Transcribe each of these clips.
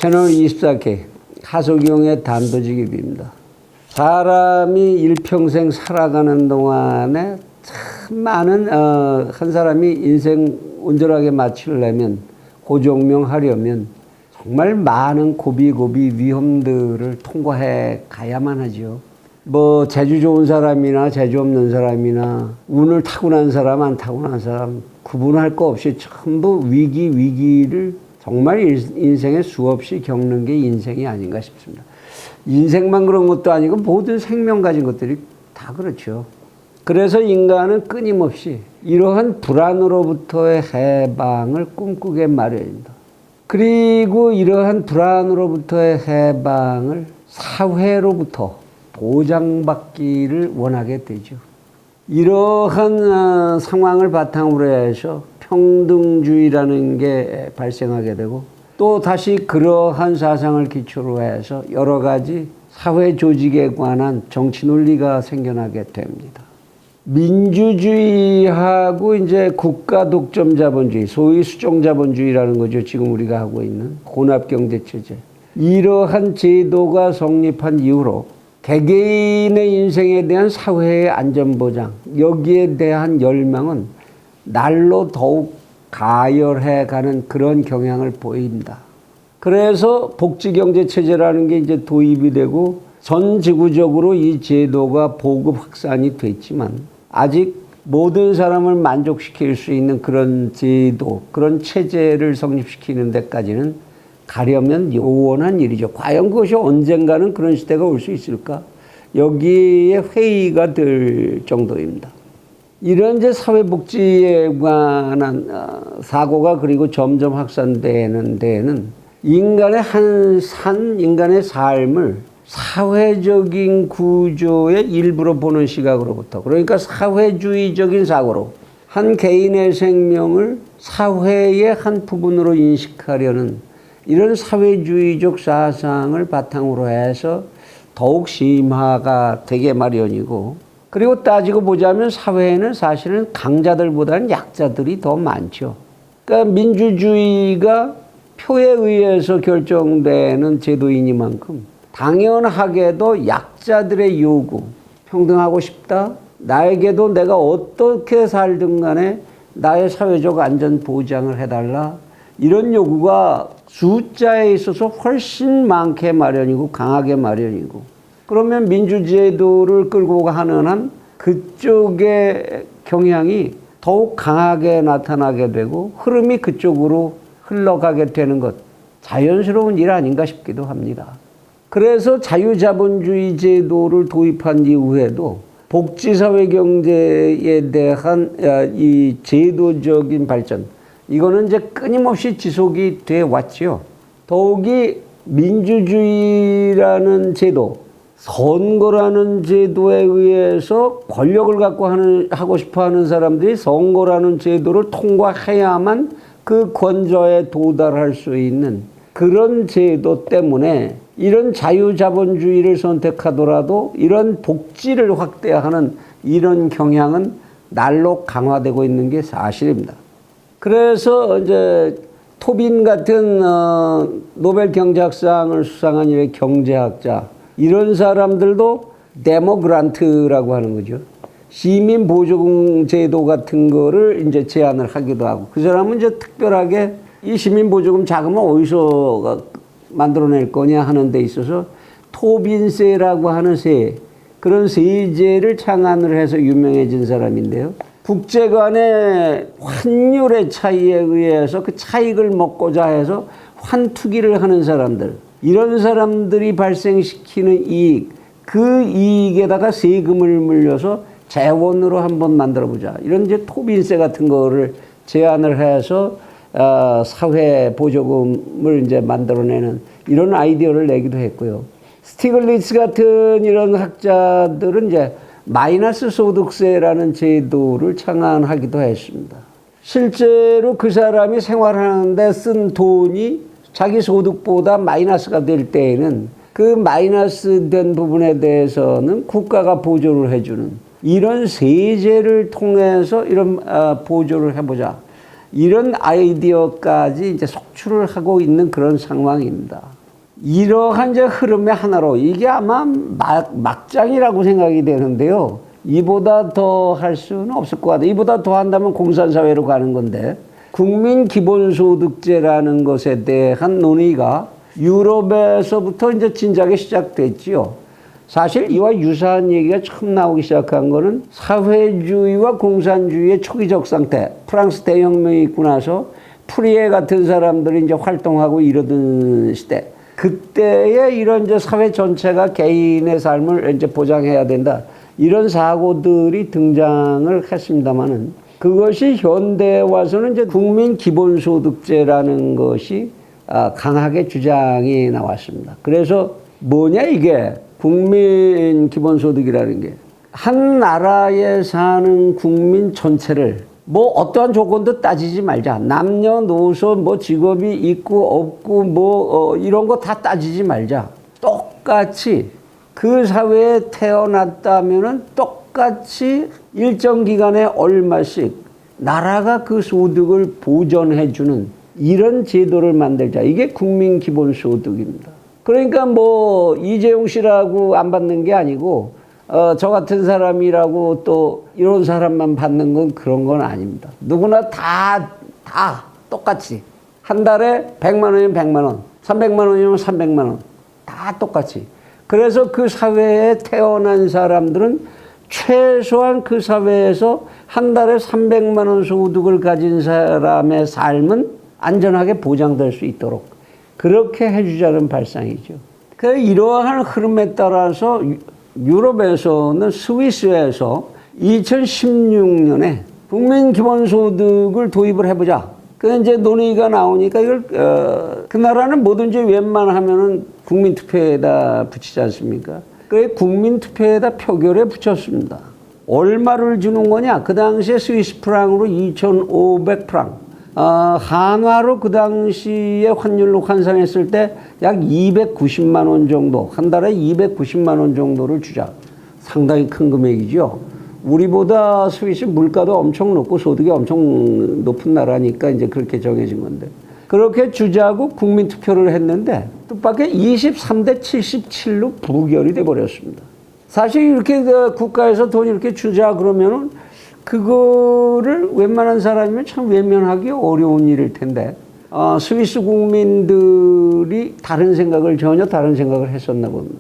채널 24K 하석용의 단도직입입니다. 사람이 일평생 살아가는 동안에 참 많은 한 사람이 인생 온전하게 마치려면 고정명하려면 정말 많은 고비고비 위험들을 통과해 가야만 하죠. 뭐 재주 좋은 사람이나 재주 없는 사람이나 운을 타고난 사람 안 타고난 사람 구분할 거 없이 전부 위기를 정말 인생에 수없이 겪는 게 인생이 아닌가 싶습니다. 인생만 그런 것도 아니고 모든 생명 가진 것들이 다 그렇죠. 그래서 인간은 끊임없이 이러한 불안으로부터의 해방을 꿈꾸게 마련입니다. 그리고 이러한 불안으로부터의 해방을 사회로부터 보장받기를 원하게 되죠. 이러한 상황을 바탕으로 해서 평등주의라는 게 발생하게 되고 또 다시 그러한 사상을 기초로 해서 여러 가지 사회 조직에 관한 정치 논리가 생겨나게 됩니다. 민주주의하고 이제 국가 독점 자본주의, 소위 수종 자본주의라는 거죠. 지금 우리가 하고 있는 혼합 경제 체제. 이러한 제도가 성립한 이후로 개개인의 인생에 대한 사회의 안전보장, 여기에 대한 열망은 날로 더욱 가열해 가는 그런 경향을 보입니다. 그래서 복지경제체제라는 게 이제 도입이 되고 전 지구적으로 이 제도가 보급 확산이 됐지만 아직 모든 사람을 만족시킬 수 있는 그런 제도, 그런 체제를 성립시키는 데까지는 가려면 요원한 일이죠. 과연 그것이 언젠가는 그런 시대가 올 수 있을까? 여기에 회의가 될 정도입니다. 이런 이제 사회복지에 관한 사고가 그리고 점점 확산되는 데에는 인간의 인간의 삶을 사회적인 구조의 일부로 보는 시각으로부터, 그러니까 사회주의적인 사고로 한 개인의 생명을 사회의 한 부분으로 인식하려는 이런 사회주의적 사상을 바탕으로 해서 더욱 심화가 되게 마련이고, 그리고 따지고 보자면 사회에는 사실은 강자들보다는 약자들이 더 많죠. 그러니까 민주주의가 표에 의해서 결정되는 제도이니만큼 당연하게도 약자들의 요구, 평등하고 싶다, 나에게도 내가 어떻게 살든 간에 나의 사회적 안전 보장을 해달라, 이런 요구가 숫자에 있어서 훨씬 많게 마련이고 강하게 마련이고, 그러면 민주제도를 끌고 가는 한 그쪽의 경향이 더욱 강하게 나타나게 되고 흐름이 그쪽으로 흘러가게 되는 것, 자연스러운 일 아닌가 싶기도 합니다. 그래서 자유자본주의 제도를 도입한 이후에도 복지사회 경제에 대한 이 제도적인 발전, 이거는 이제 끊임없이 지속이 돼 왔죠. 더욱이 민주주의라는 제도, 선거라는 제도에 의해서 권력을 갖고 하고 싶어 하는 사람들이 선거라는 제도를 통과해야만 그 권좌에 도달할 수 있는 그런 제도 때문에 이런 자유자본주의를 선택하더라도 이런 복지를 확대하는 이런 경향은 날로 강화되고 있는 게 사실입니다. 그래서 이제 토빈 같은 노벨 경제학상을 수상한 이런 경제학자, 이런 사람들도 데모그란트라고 하는 거죠. 시민 보조금 제도 같은 거를 이제 제안을 하기도 하고, 그 사람은 이제 특별하게 이 시민 보조금 자금을 어디서 만들어낼 거냐 하는 데 있어서 토빈세라고 하는 그런 세제를 창안을 해서 유명해진 사람인데요. 국제 간의 환율의 차이에 의해서 그 차익을 먹고자 해서 환투기를 하는 사람들, 이런 사람들이 발생시키는 이익, 그 이익에다가 세금을 물려서 재원으로 한번 만들어보자, 이런 이제 토빈세 같은 거를 제안을 해서 사회 보조금을 이제 만들어내는 이런 아이디어를 내기도 했고요. 스티글리츠 같은 이런 학자들은 이제 마이너스 소득세라는 제도를 창안하기도 했습니다. 실제로 그 사람이 생활하는데 쓴 돈이 자기 소득보다 마이너스가 될 때에는 그 마이너스 된 부분에 대해서는 국가가 보조를 해주는 이런 세제를 통해서 이런 보조를 해보자, 이런 아이디어까지 이제 속출을 하고 있는 그런 상황입니다. 이러한 이제 흐름의 하나로 이게 아마 막장이라고 생각이 되는데요. 이보다 더 할 수는 없을 것 같아요. 이보다 더 한다면 공산사회로 가는 건데 국민 기본소득제라는 것에 대한 논의가 유럽에서부터 이제 진작에 시작됐지요. 사실 이와 유사한 얘기가 처음 나오기 시작한 거는 사회주의와 공산주의의 초기적 상태, 프랑스 대혁명이 있고 나서 프리에 같은 사람들이 이제 활동하고 이러던 시대. 그때에 이런 이제 사회 전체가 개인의 삶을 이제 보장해야 된다. 이런 사고들이 등장을 했습니다만은 그것이 현대에 와서는 이제 국민 기본소득제라는 것이 강하게 주장이 나왔습니다. 그래서 뭐냐 이게 국민 기본소득이라는 게 한 나라에 사는 국민 전체를 뭐 어떠한 조건도 따지지 말자. 남녀노소 뭐 직업이 있고 없고 뭐 이런 거 다 따지지 말자. 똑같이 그 사회에 태어났다면은 똑같이 일정 기간에 얼마씩 나라가 그 소득을 보전해주는 이런 제도를 만들자. 이게 국민 기본소득입니다. 그러니까 뭐 이재용 씨라고 안 받는 게 아니고 저 같은 사람이라고 또 이런 사람만 받는 건 그런 건 아닙니다. 누구나 다 똑같이 한 달에 100만 원이면 100만 원, 300만 원이면 300만 원 다 똑같이. 그래서 그 사회에 태어난 사람들은 최소한 그 사회에서 한 달에 300만 원 소득을 가진 사람의 삶은 안전하게 보장될 수 있도록 그렇게 해주자는 발상이죠. 그래서 이러한 흐름에 따라서 유럽에서는 스위스에서 2016년에 국민 기본소득을 도입을 해보자. 그 이제 논의가 나오니까 이걸 그 나라는 뭐든지 웬만하면은 국민투표에다 붙이지 않습니까? 그래 국민투표에다 표결에 붙였습니다. 얼마를 주는 거냐? 그 당시에 스위스 프랑으로 2,500프랑. 한화로 그 당시에 환율로 환산했을 때 약 290만 원 정도, 한 달에 290만 원 정도를 주자. 상당히 큰 금액이죠. 우리보다 스위스 물가도 엄청 높고 소득이 엄청 높은 나라니까 이제 그렇게 정해진 건데. 그렇게 주자고 국민투표를 했는데 뜻밖의 23대 77로 부결이 돼버렸습니다. 사실 이렇게 국가에서 돈 이렇게 주자 그러면은 그거를 웬만한 사람이면 참 외면하기 어려운 일일 텐데 스위스 국민들이 전혀 다른 생각을 했었나 봅니다.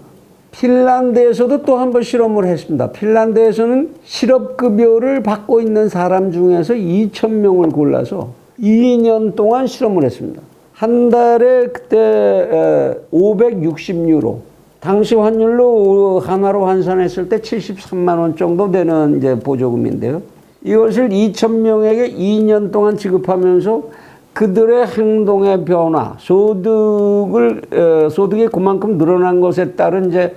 핀란드에서도 또 한 번 실험을 했습니다. 핀란드에서는 실업급여를 받고 있는 사람 중에서 2,000명을 골라서 2년 동안 실험을 했습니다. 한 달에 그때 560유로, 당시 환율로 한화로 환산했을 때 73만 원 정도 되는 이제 보조금인데요. 이것을 2,000명에게 2년 동안 지급하면서 그들의 행동의 변화, 소득이 그만큼 늘어난 것에 따른 이제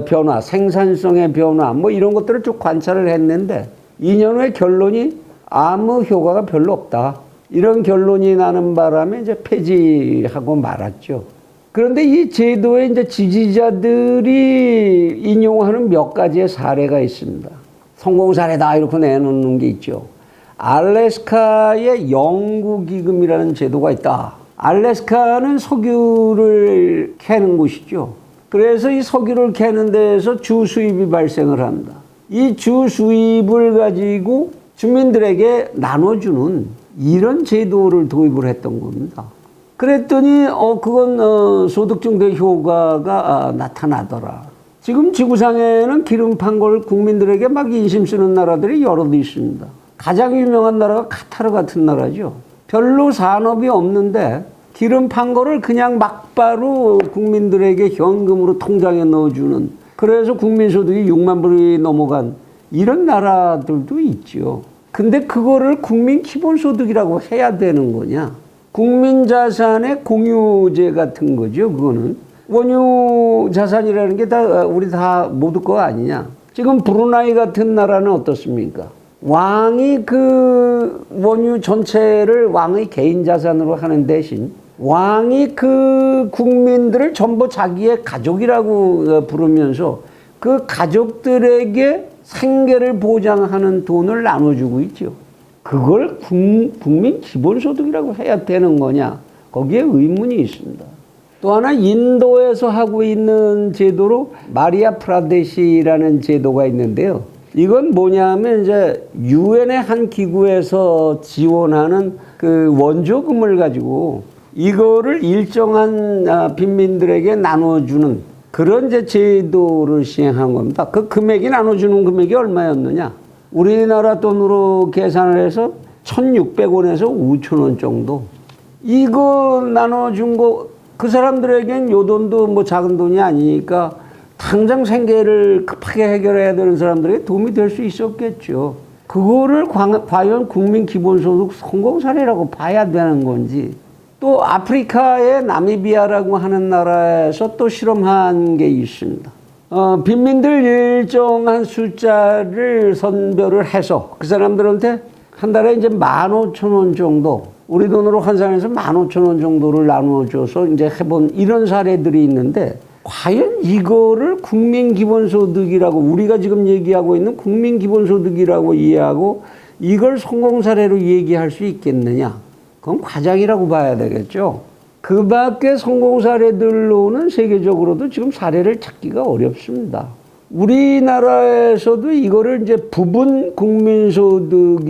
변화, 생산성의 변화, 뭐 이런 것들을 쭉 관찰을 했는데 2년 후에 결론이 아무 효과가 별로 없다. 이런 결론이 나는 바람에 이제 폐지하고 말았죠. 그런데 이 제도에 이제 지지자들이 인용하는 몇 가지의 사례가 있습니다. 성공 사례다 이렇게 내놓는 게 있죠. 알래스카에 영구기금이라는 제도가 있다. 알래스카는 석유를 캐는 곳이죠. 그래서 이 석유를 캐는 데에서 주수입이 발생을 합니다. 이 주수입을 가지고 주민들에게 나눠주는 이런 제도를 도입을 했던 겁니다. 그랬더니 그건 소득 증대 효과가 나타나더라. 지금 지구상에는 기름 판 걸 국민들에게 막 인심 쓰는 나라들이 여러 개 있습니다. 가장 유명한 나라가 카타르 같은 나라죠. 별로 산업이 없는데 기름 판 거를 그냥 막바로 국민들에게 현금으로 통장에 넣어주는, 그래서 국민소득이 6만 불이 넘어간 이런 나라들도 있죠. 근데 그거를 국민 기본소득이라고 해야 되는 거냐? 국민자산의 공유제 같은 거죠. 그거는 원유 자산이라는 게 다 우리 다 모두 거 아니냐? 지금 브루나이 같은 나라는 어떻습니까? 왕이 그 원유 전체를 왕의 개인 자산으로 하는 대신 왕이 그 국민들을 전부 자기의 가족이라고 부르면서 그 가족들에게 생계를 보장하는 돈을 나눠주고 있죠. 그걸 국민 기본소득이라고 해야 되는 거냐? 거기에 의문이 있습니다. 또 하나 인도에서 하고 있는 제도로 마리아 프라데시라는 제도가 있는데요. 이건 뭐냐면 이제 유엔의 한 기구에서 지원하는 그 원조금을 가지고 이거를 일정한 빈민들에게 나눠주는 그런 이제 제도를 시행한 겁니다. 그 금액이 나눠주는 금액이 얼마였느냐? 우리나라 돈으로 계산을 해서 1,600원에서 5,000원 정도. 이거 나눠준 거 그 사람들에겐 요 돈도 뭐 작은 돈이 아니니까 당장 생계를 급하게 해결해야 되는 사람들에게 도움이 될 수 있었겠죠. 그거를 과연 국민 기본소득 성공 사례라고 봐야 되는 건지. 또 아프리카의 나미비아라고 하는 나라에서 또 실험한 게 있습니다. 빈민들 일정한 숫자를 선별을 해서 그 사람들한테 한 달에 이제 15,000원 정도, 우리 돈으로 환산해서 15,000원 정도를 나눠줘서 이제 해본 이런 사례들이 있는데, 과연 이거를 국민기본소득이라고, 우리가 지금 얘기하고 있는 국민기본소득이라고 이해하고 이걸 성공 사례로 얘기할 수 있겠느냐? 그건 과장이라고 봐야 되겠죠. 그 밖에 성공 사례들로는 세계적으로도 지금 사례를 찾기가 어렵습니다. 우리나라에서도 이거를 이제 부분 국민소득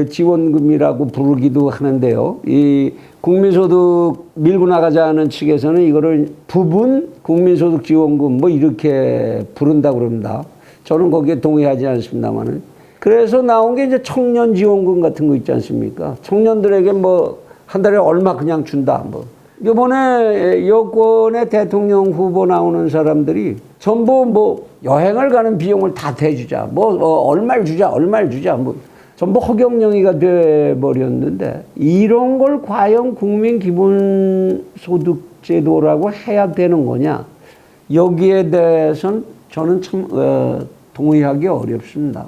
지원금이라고 부르기도 하는데요. 이 국민소득 밀고 나가자는 측에서는 이거를 부분 국민소득 지원금 뭐 이렇게 부른다고 그럽니다. 저는 거기에 동의하지 않습니다만은. 그래서 나온 게 이제 청년 지원금 같은 거 있지 않습니까? 청년들에게 뭐 한 달에 얼마 그냥 준다. 뭐. 이번에 여권의 대통령 후보 나오는 사람들이 전부 뭐 여행을 가는 비용을 다 대주자. 얼마를 주자. 뭐 전부 허경영이가 돼버렸는데, 이런 걸 과연 국민기본소득제도라고 해야 되는 거냐? 여기에 대해서는 저는 참 동의하기 어렵습니다.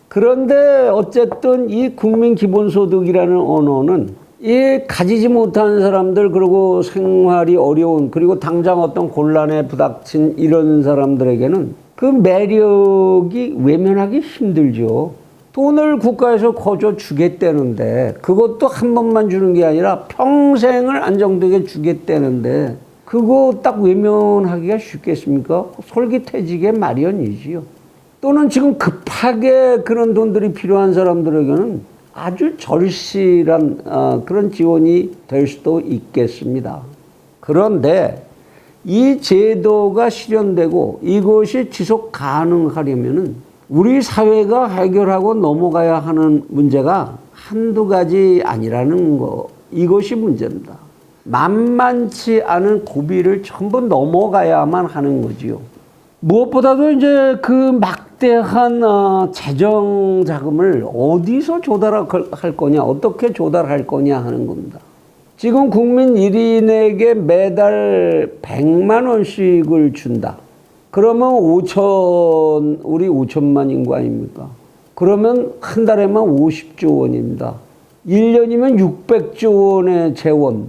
그런데 어쨌든 이 국민기본소득이라는 언어는 이 가지지 못한 사람들, 그리고 생활이 어려운, 그리고 당장 어떤 곤란에 부닥친 이런 사람들에게는 그 매력이 외면하기 힘들죠. 돈을 국가에서 거저 주겠다는데, 그것도 한 번만 주는 게 아니라 평생을 안정되게 주겠다는데, 그거 딱 외면하기가 쉽겠습니까? 솔깃해지게 마련이지요. 또는 지금 급하게 그런 돈들이 필요한 사람들에게는 아주 절실한 그런 지원이 될 수도 있겠습니다. 그런데 이 제도가 실현되고 이것이 지속 가능하려면은 우리 사회가 해결하고 넘어가야 하는 문제가 한두 가지 아니라는 거, 이것이 문제입니다. 만만치 않은 고비를 전부 넘어가야만 하는 거지요. 무엇보다도 이제 그 막대한 재정 자금을 어디서 조달할 거냐, 어떻게 조달할 거냐 하는 겁니다. 지금 국민 1인에게 매달 100만 원씩을 준다. 그러면 우리 5천만 인구 아닙니까? 그러면 한 달에만 50조 원입니다. 1년이면 600조 원의 재원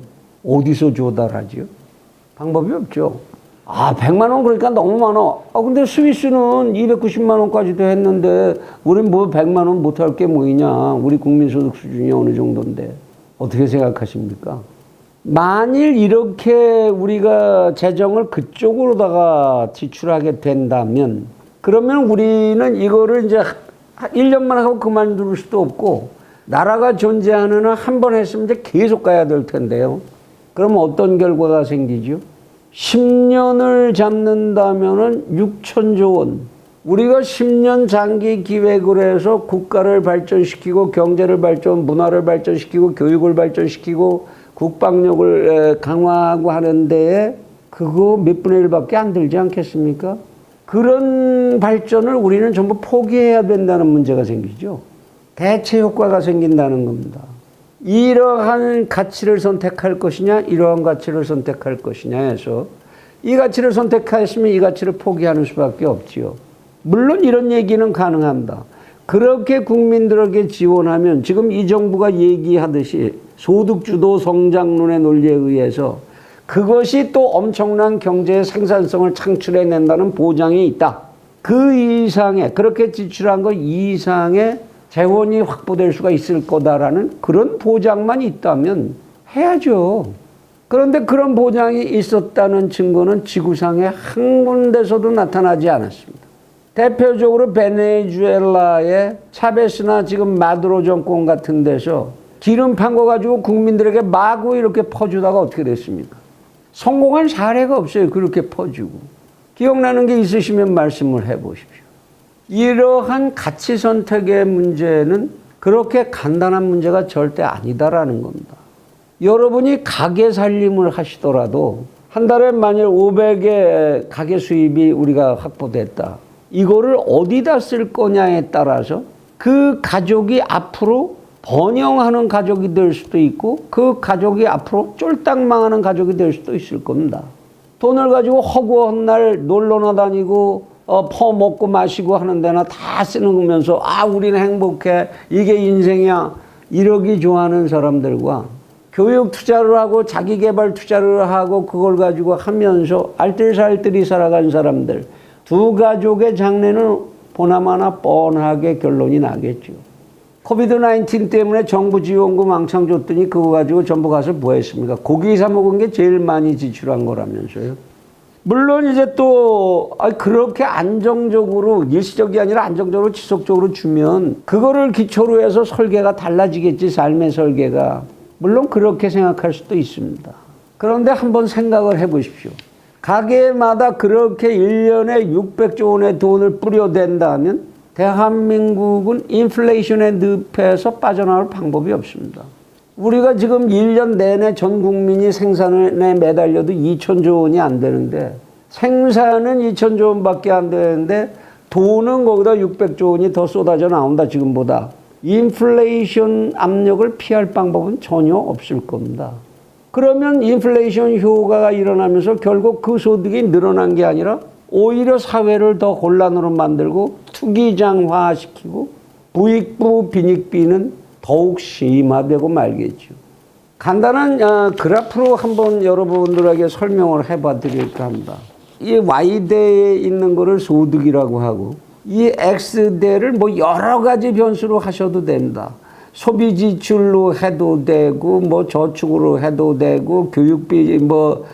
어디서 조달하죠? 방법이 없죠. 100만 원 그러니까 너무 많아. 근데 스위스는 290만 원까지도 했는데 우린 뭐 100만 원 못할 게 뭐이냐. 우리 국민소득 수준이 어느 정도인데. 어떻게 생각하십니까? 만일 이렇게 우리가 재정을 그쪽으로다가 지출하게 된다면, 그러면 우리는 이거를 이제 1년만 하고 그만둘 수도 없고, 나라가 존재하는 한 한 번 했으면 이제 계속 가야 될 텐데요. 그럼 어떤 결과가 생기죠? 10년을 잡는다면은 6천조 원. 우리가 10년 장기 기획을 해서 국가를 발전시키고 경제를 문화를 발전시키고 교육을 발전시키고 국방력을 강화하고 하는 데에 그거 몇 분의 1밖에 안 들지 않겠습니까? 그런 발전을 우리는 전부 포기해야 된다는 문제가 생기죠. 대체 효과가 생긴다는 겁니다. 이러한 가치를 선택할 것이냐, 이러한 가치를 선택할 것이냐 해서 이 가치를 선택했으면 이 가치를 포기하는 수밖에 없지요. 물론 이런 얘기는 가능합니다. 그렇게 국민들에게 지원하면 지금 이 정부가 얘기하듯이 소득주도 성장론의 논리에 의해서 그것이 또 엄청난 경제의 생산성을 창출해낸다는 보장이 있다. 그 이상의, 그렇게 지출한 것 이상의 재원이 확보될 수가 있을 거다라는 그런 보장만 있다면 해야죠. 그런데 그런 보장이 있었다는 증거는 지구상에 한 군데서도 나타나지 않았습니다. 대표적으로 베네수엘라의 차베스나 지금 마두로 정권 같은 데서 기름 판 거 가지고 국민들에게 마구 이렇게 퍼주다가 어떻게 됐습니까? 성공한 사례가 없어요. 그렇게 퍼주고. 기억나는 게 있으시면 말씀을 해보십시오. 이러한 가치 선택의 문제는 그렇게 간단한 문제가 절대 아니다라는 겁니다. 여러분이 가게 살림을 하시더라도 한 달에 만일 500의 가게 수입이 우리가 확보됐다. 이거를 어디다 쓸 거냐에 따라서 그 가족이 앞으로 번영하는 가족이 될 수도 있고 그 가족이 앞으로 쫄딱 망하는 가족이 될 수도 있을 겁니다. 돈을 가지고 허구한 날 놀러나 다니고 퍼먹고 마시고 하는 데나 다 쓰면서 우리는 행복해 이게 인생이야 이러기 좋아하는 사람들과 교육 투자를 하고 자기 개발 투자를 하고 그걸 가지고 하면서 알뜰살뜰히 살아간 사람들 두 가족의 장래는 보나마나 뻔하게 결론이 나겠죠. 코비드-19 때문에 정부 지원금 왕창 줬더니 그거 가지고 전부 가서 뭐 했습니까? 고기 사 먹은 게 제일 많이 지출한 거라면서요. 물론 이제 또 그렇게 안정적으로 일시적이 아니라 안정적으로 지속적으로 주면 그거를 기초로 해서 설계가 달라지겠지. 삶의 설계가. 물론 그렇게 생각할 수도 있습니다. 그런데 한번 생각을 해보십시오. 가게마다 그렇게 1년에 600조 원의 돈을 뿌려댄다면 대한민국은 인플레이션의 늪에서 빠져나올 방법이 없습니다. 우리가 지금 1년 내내 전 국민이 생산에 매달려도 2천조 원이 안 되는데 생산은 2천조 원밖에 안 되는데 돈은 거기다 600조 원이 더 쏟아져 나온다 지금보다. 인플레이션 압력을 피할 방법은 전혀 없을 겁니다. 그러면 인플레이션 효과가 일어나면서 결국 그 소득이 늘어난 게 아니라 오히려 사회를 더 혼란으로 만들고 투기장화시키고 부익부 빈익빈은 더욱 심화되고 말겠죠. 간단한 그래프로 한번 여러분들에게 설명을 해봐 드릴까 합니다. 이 Y대에 있는 거를 소득이라고 하고 이 X대를 뭐 여러 가지 변수로 하셔도 된다. 소비 지출로 해도 되고 뭐 저축으로 해도 되고 교육비 뭐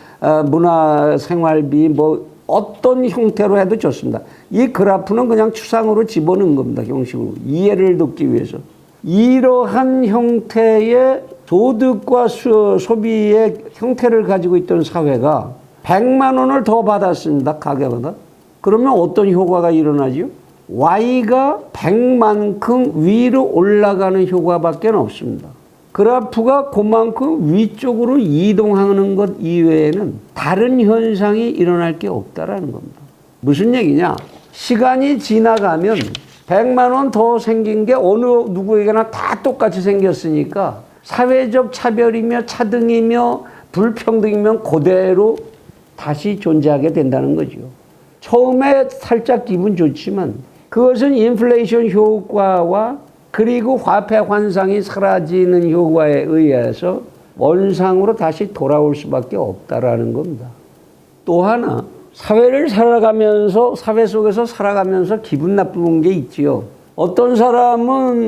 문화 생활비 뭐 어떤 형태로 해도 좋습니다. 이 그래프는 그냥 추상으로 집어넣은 겁니다. 형식으로 이해를 돕기 위해서. 이러한 형태의 소득과 소비의 형태를 가지고 있던 사회가 100만 원을 더 받았습니다. 가게마다. 그러면 어떤 효과가 일어나죠? Y가 100만큼 위로 올라가는 효과밖에 없습니다. 그래프가 그만큼 위쪽으로 이동하는 것 이외에는 다른 현상이 일어날 게 없다라는 겁니다. 무슨 얘기냐? 시간이 지나가면 100만 원 더 생긴 게 어느 누구에게나 다 똑같이 생겼으니까 사회적 차별이며 차등이며 불평등이면 그대로 다시 존재하게 된다는 거죠. 처음에 살짝 기분 좋지만 그것은 인플레이션 효과와 그리고 화폐 환상이 사라지는 효과에 의해서 원상으로 다시 돌아올 수밖에 없다라는 겁니다. 또 하나 사회를 살아가면서 사회 속에서 살아가면서 기분 나쁜 게 있지요. 어떤 사람은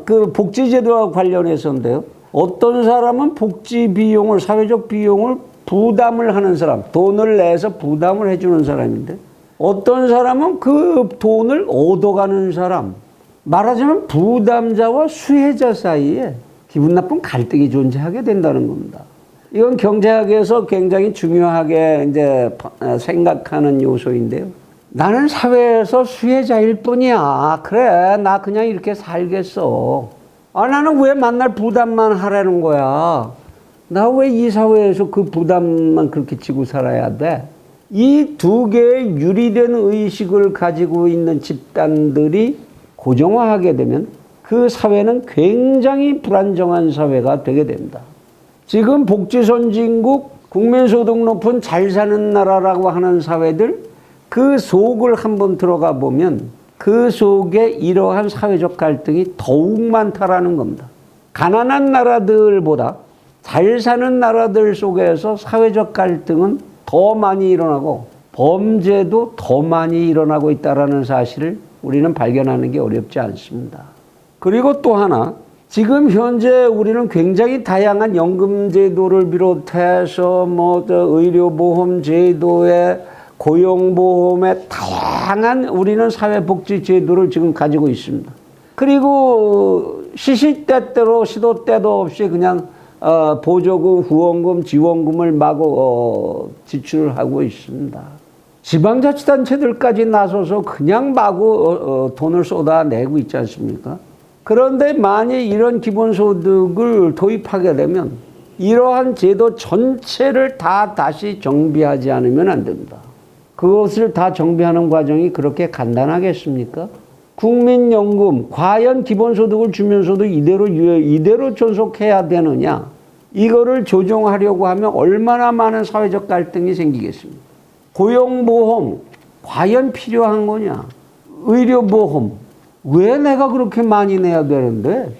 그 복지제도와 관련해서인데요. 어떤 사람은 복지 비용을 사회적 비용을 부담을 하는 사람, 돈을 내서 부담을 해주는 사람인데 어떤 사람은 그 돈을 얻어가는 사람, 말하자면 부담자와 수혜자 사이에 기분 나쁜 갈등이 존재하게 된다는 겁니다. 이건 경제학에서 굉장히 중요하게 이제 생각하는 요소인데요. 나는 사회에서 수혜자일 뿐이야. 그래, 나 그냥 이렇게 살겠어. 나는 왜 만날 부담만 하라는 거야? 나 왜 이 사회에서 그 부담만 그렇게 지고 살아야 돼? 이 두 개의 유리된 의식을 가지고 있는 집단들이 고정화하게 되면 그 사회는 굉장히 불안정한 사회가 되게 됩니다. 지금 복지선진국, 국민소득 높은 잘 사는 나라라고 하는 사회들 그 속을 한번 들어가 보면 그 속에 이러한 사회적 갈등이 더욱 많다라는 겁니다. 가난한 나라들보다 잘 사는 나라들 속에서 사회적 갈등은 더 많이 일어나고 범죄도 더 많이 일어나고 있다는 사실을 우리는 발견하는 게 어렵지 않습니다. 그리고 또 하나 지금 현재 우리는 굉장히 다양한 연금제도를 비롯해서 의료보험 제도에 고용보험에 다양한 우리는 사회복지제도를 지금 가지고 있습니다. 그리고 시시때때로 시도 때도 없이 그냥 보조금, 후원금, 지원금을 마구 지출을 하고 있습니다. 지방자치단체들까지 나서서 그냥 마구 돈을 쏟아내고 있지 않습니까? 그런데 만약 이런 기본소득을 도입하게 되면 이러한 제도 전체를 다시 정비하지 않으면 안 됩니다. 그것을 다 정비하는 과정이 그렇게 간단하겠습니까? 국민연금, 과연 기본소득을 주면서도 이대로 존속해야 되느냐? 이거를 조정하려고 하면 얼마나 많은 사회적 갈등이 생기겠습니까? 고용보험, 과연 필요한 거냐? 의료보험, 왜 내가 그렇게 많이 내야 되는데?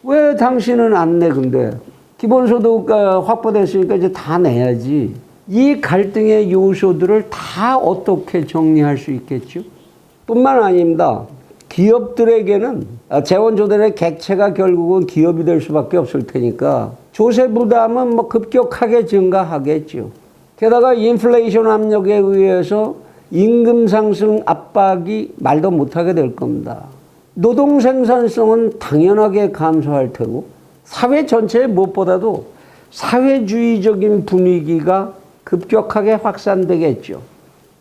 왜 당신은 안 내, 근데? 기본소득 확보됐으니까 이제 다 내야지. 이 갈등의 요소들을 다 어떻게 정리할 수 있겠죠? 뿐만 아닙니다. 기업들에게는 재원조달의 객체가 결국은 기업이 될 수밖에 없을 테니까 조세 부담은 급격하게 증가하겠죠. 게다가 인플레이션 압력에 의해서 임금 상승 압박이 말도 못하게 될 겁니다. 노동 생산성은 당연하게 감소할 테고 사회 전체에 무엇보다도 사회주의적인 분위기가 급격하게 확산되겠죠.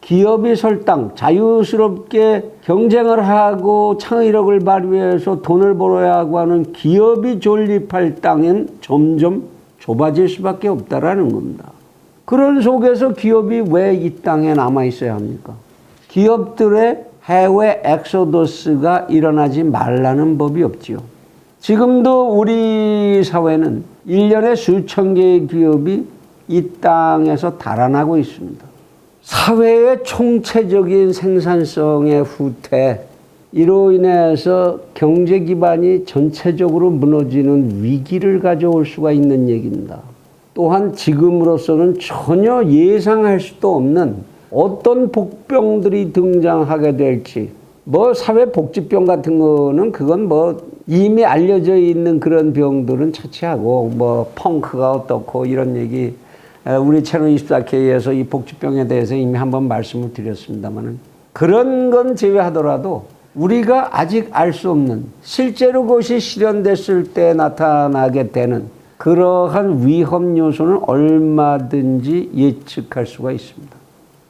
기업이 설당, 자유스럽게 경쟁을 하고 창의력을 발휘해서 돈을 벌어야 하고 하는 기업이 존립할 땅은 점점 좁아질 수밖에 없다라는 겁니다. 그런 속에서 기업이 왜 이 땅에 남아 있어야 합니까? 기업들의 해외 엑소더스가 일어나지 말라는 법이 없지요. 지금도 우리 사회는 1년에 수천 개의 기업이 이 땅에서 달아나고 있습니다. 사회의 총체적인 생산성의 후퇴, 이로 인해서 경제 기반이 전체적으로 무너지는 위기를 가져올 수가 있는 얘기입니다. 또한 지금으로서는 전혀 예상할 수도 없는 어떤 복병들이 등장하게 될지, 사회복지병 같은 거는 그건 이미 알려져 있는 그런 병들은 차치하고 펑크가 어떻고 이런 얘기 우리 채널 24K에서 이 복지병에 대해서 이미 한번 말씀을 드렸습니다만 그런 건 제외하더라도 우리가 아직 알 수 없는 실제로 그것이 실현됐을 때 나타나게 되는 그러한 위험 요소는 얼마든지 예측할 수가 있습니다.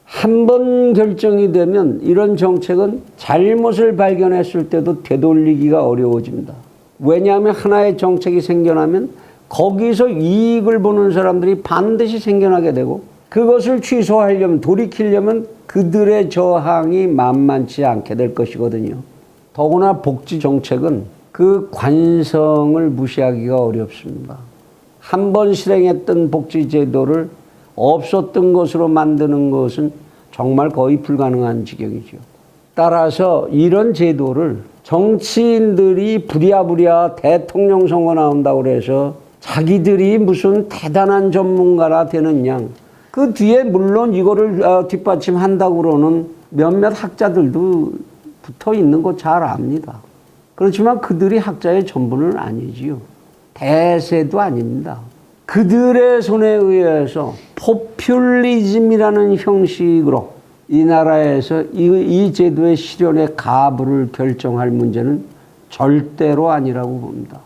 한 번 결정이 되면 이런 정책은 잘못을 발견했을 때도 되돌리기가 어려워집니다. 왜냐하면 하나의 정책이 생겨나면 거기서 이익을 보는 사람들이 반드시 생겨나게 되고 그것을 취소하려면, 돌이키려면 그들의 저항이 만만치 않게 될 것이거든요. 더구나 복지 정책은 그 관성을 무시하기가 어렵습니다. 한 번 실행했던 복지 제도를 없었던 것으로 만드는 것은 정말 거의 불가능한 지경이죠. 따라서 이런 제도를 정치인들이 부랴부랴 대통령 선거 나온다고 그래서 자기들이 무슨 대단한 전문가라 되는 양, 그 뒤에 물론 이거를 뒷받침한다고 그러는 몇몇 학자들도 붙어 있는 거 잘 압니다. 그렇지만 그들이 학자의 전부는 아니지요. 대세도 아닙니다. 그들의 손에 의해서 포퓰리즘이라는 형식으로 이 나라에서 이 제도의 실현의 가부를 결정할 문제는 절대로 아니라고 봅니다.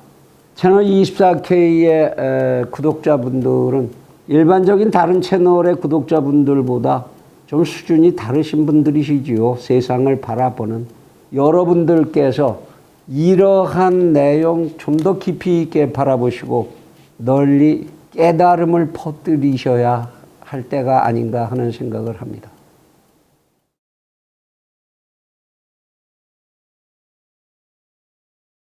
채널 24K의 구독자분들은 일반적인 다른 채널의 구독자분들보다 좀 수준이 다르신 분들이시지요. 세상을 바라보는 여러분들께서 이러한 내용 좀 더 깊이 있게 바라보시고 널리 깨달음을 퍼뜨리셔야 할 때가 아닌가 하는 생각을 합니다.